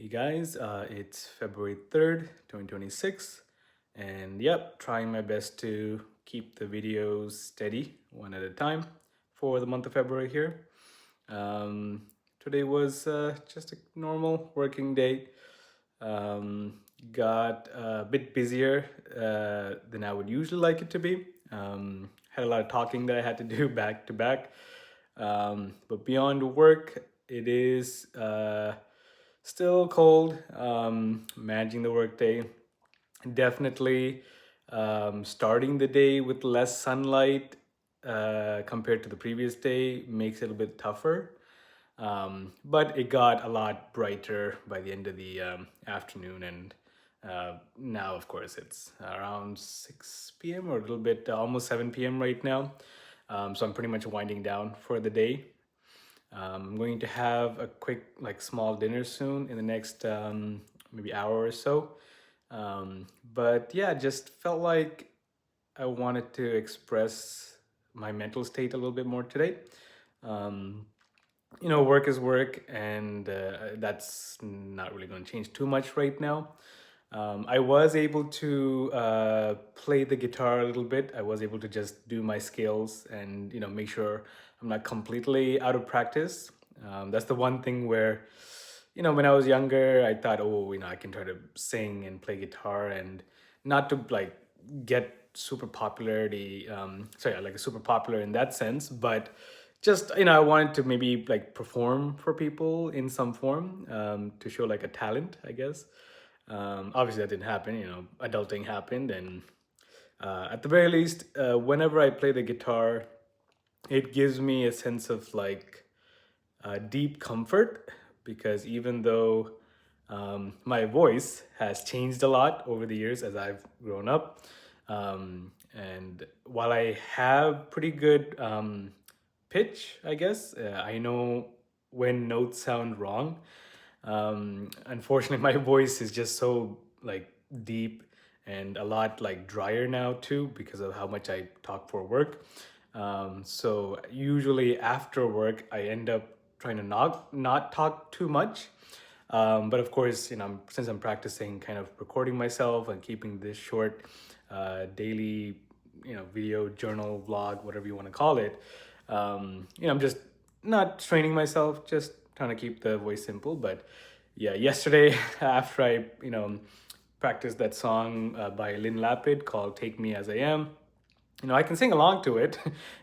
Hey guys, it's February 3rd, 2026, and yep, trying my best to keep the videos steady one at a time for the month of February here. Um, Today was just a normal working day. Um, got a bit busier than I would usually like it to be. Had a lot of talking that I had to do back to back. But beyond work, it is still cold. Managing the workday, definitely starting the day with less sunlight compared to the previous day makes it a bit tougher. But it got a lot brighter by the end of the afternoon, and now, of course, it's around 6 p.m. or a little bit, almost 7 p.m. right now. So I'm pretty much winding down for the day. I'm going to have a quick, like, small dinner soon in the next maybe hour or so. But yeah, just felt like I wanted to express my mental state a little bit more today. Um, Work is work, and that's not really going to change too much right now. I was able to play the guitar a little bit. I was able to just do my scales and make sure I'm not completely out of practice. That's the one thing where when I was younger, I thought, oh, I can try to sing and play guitar and not to like get super popularity. Sorry, like super popular in that sense, but just I wanted to maybe like perform for people in some form to show like a talent, I guess. Obviously, that didn't happen. Adulting happened, and at the very least, whenever I play the guitar, it gives me a sense of like deep comfort because even though my voice has changed a lot over the years as I've grown up, and while I have pretty good pitch, I guess, I know when notes sound wrong. Unfortunately, my voice is just so like deep and a lot like drier now too because of how much I talk for work. So usually after work, I end up trying to not talk too much. But of course, since I'm practicing kind of recording myself and keeping this short daily, video journal vlog, whatever you want to call it, I'm just not straining myself, just trying to keep the voice simple. But yeah, yesterday after I, practiced that song by Lynn Lapid called "Take Me as I Am," I can sing along to it.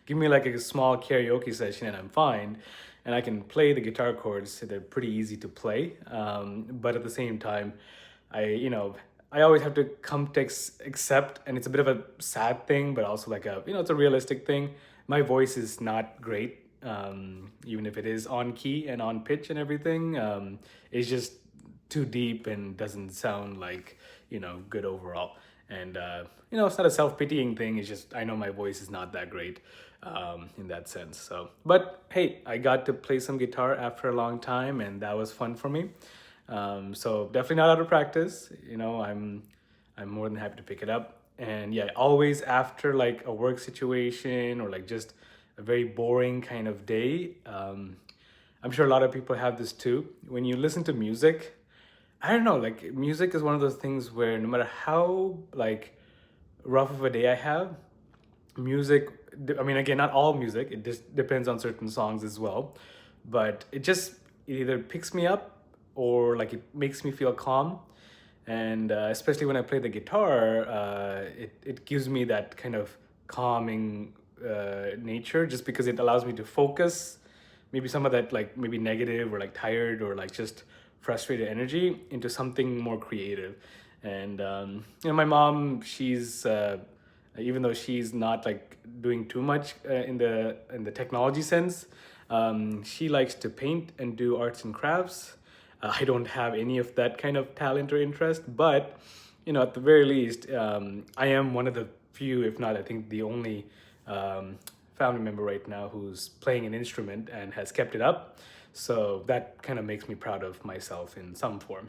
Give me like a small karaoke session and I'm fine. And I can play the guitar chords, so they're pretty easy to play. But at the same time, I always have to come to accept, and it's a bit of a sad thing, but also like it's a realistic thing. My voice is not great, even if it is on key and on pitch and everything. It's just too deep and doesn't sound like good overall. And it's not a self-pitying thing. It's just I know my voice is not that great in that sense. So but hey, I got to play some guitar after a long time, and that was fun for me. So definitely not out of practice. I'm more than happy to pick it up. And yeah, always after like a work situation or like just a very boring kind of day, I'm sure a lot of people have this too. When you listen to music, I don't know, like music is one of those things where no matter how like rough of a day I have, music, I mean, again, not all music, it just depends on certain songs as well, but it either picks me up or like it makes me feel calm. And especially when I play the guitar, it gives me that kind of calming nature just because it allows me to focus maybe some of that like maybe negative or like tired or like just frustrated energy into something more creative. And my mom, she's even though she's not like doing too much in the technology sense, she likes to paint and do arts and crafts. I don't have any of that kind of talent or interest, but at the very least, I am one of the few, if not, I think the only family member right now who's playing an instrument and has kept it up. So that kind of makes me proud of myself in some form.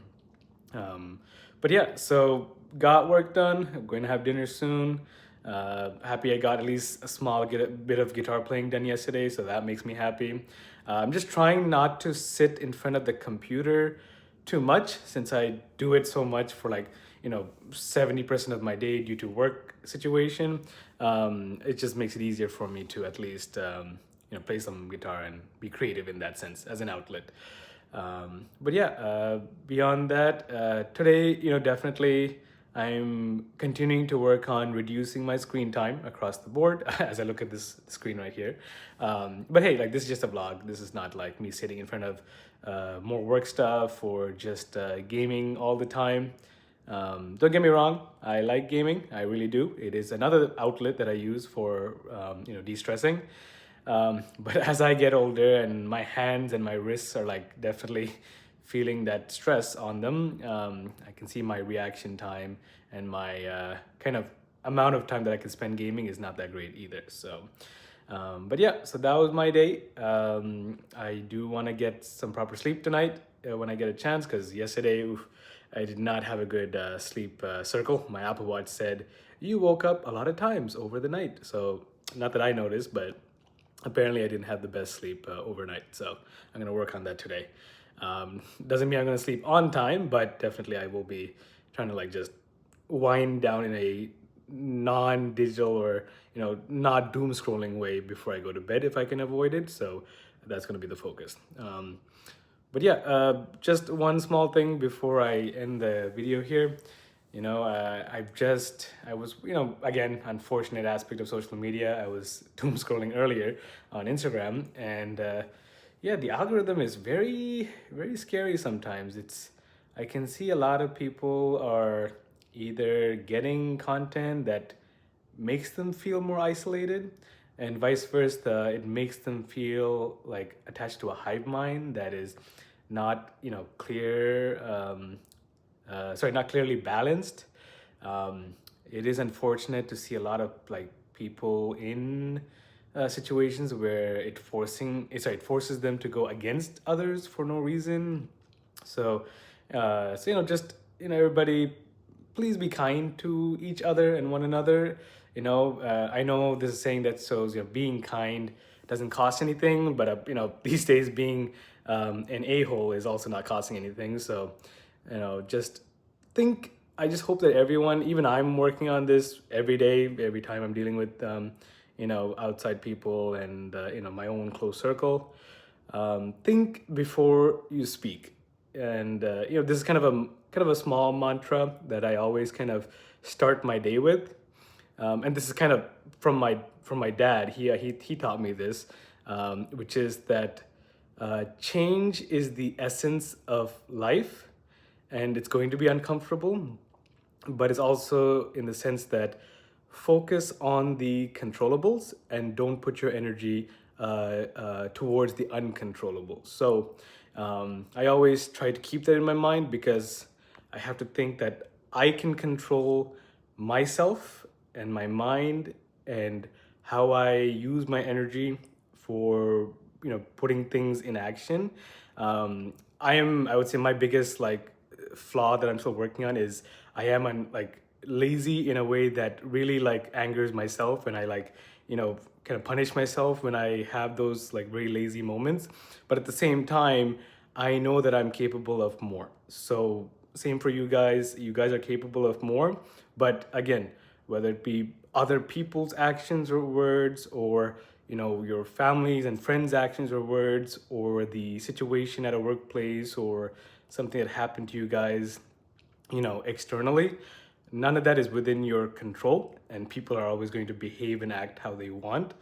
Um, but yeah, so got work done. I'm going to have dinner soon. Happy I got at least a small bit of guitar playing done yesterday, so that makes me happy. I'm just trying not to sit in front of the computer too much since I do it so much for like, 70% of my day due to work situation. It just makes it easier for me to at least, play some guitar and be creative in that sense as an outlet. But yeah, beyond that, today, definitely I'm continuing to work on reducing my screen time across the board as I look at this screen right here. But hey, like this is just a vlog. This is not like me sitting in front of more work stuff or just gaming all the time. Don't get me wrong, I like gaming. I really do. It is another outlet that I use for de-stressing. But as I get older and my hands and my wrists are like definitely feeling that stress on them, I can see my reaction time and my kind of amount of time that I can spend gaming is not that great either. So, but yeah, so that was my day. I do want to get some proper sleep tonight when I get a chance, because yesterday I did not have a good sleep circle. My Apple Watch said you woke up a lot of times over the night. So not that I noticed, but apparently I didn't have the best sleep overnight. So I'm gonna work on that today. Doesn't mean I'm gonna sleep on time, but definitely I will be trying to like just wind down in a non-digital or not doom scrolling way before I go to bed if I can avoid it. So that's gonna be the focus. But yeah, just one small thing before I end the video here. I was, again, unfortunate aspect of social media. I was doom scrolling earlier on Instagram, and yeah, the algorithm is very, very scary sometimes. I can see a lot of people are either getting content that makes them feel more isolated, and vice versa, it makes them feel like attached to a hive mind that is not, clear. Not clearly balanced. It is unfortunate to see a lot of like people in situations where it forces them to go against others for no reason. Just everybody, please be kind to each other and one another. I know this is saying that shows being kind doesn't cost anything, but these days being an a-hole is also not costing anything. So just think. I just hope that everyone, even I'm working on this every day, every time I'm dealing with outside people and my own close circle. Think before you speak, and this is kind of a small mantra that I always kind of start my day with. And this is kind of from my dad. He taught me this, which is that change is the essence of life, and it's going to be uncomfortable, but it's also in the sense that focus on the controllables and don't put your energy towards the uncontrollables. So I always try to keep that in my mind, because I have to think that I can control myself and my mind and how I use my energy for putting things in action. I would say my biggest like flaw that I'm still working on is I am like lazy in a way that really like angers myself, and I like kind of punish myself when I have those like very lazy moments. But at the same time, I know that I'm capable of more. So same for you guys. You guys are capable of more. But again, whether it be other people's actions or words, or your families and friends' actions or words, or the situation at a workplace, or something that happened to you guys externally, none of that is within your control, and people are always going to behave and act how they want.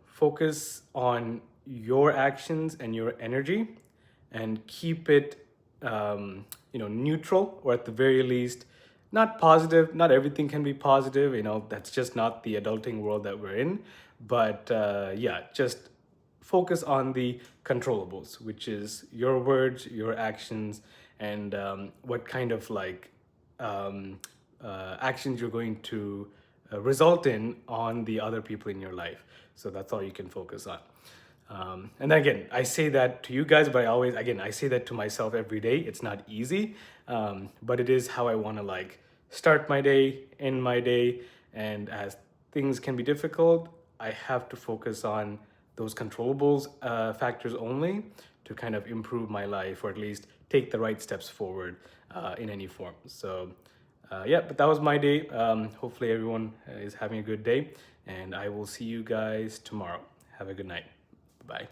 Focus on your actions and your energy, and keep it neutral, or at the very least not positive. Not everything can be positive, that's just not the adulting world that we're in. But yeah, just focus on the controllables, which is your words, your actions, and what kind of like actions you're going to result in on the other people in your life. So that's all you can focus on. And again, I say that to you guys, but I say that to myself every day. It's not easy, but it is how I want to like start my day, end my day. And as things can be difficult, I have to focus on those controllables factors only, to kind of improve my life, or at least take the right steps forward in any form. So yeah, but that was my day. Hopefully everyone is having a good day, and I will see you guys tomorrow. Have a good night. Bye.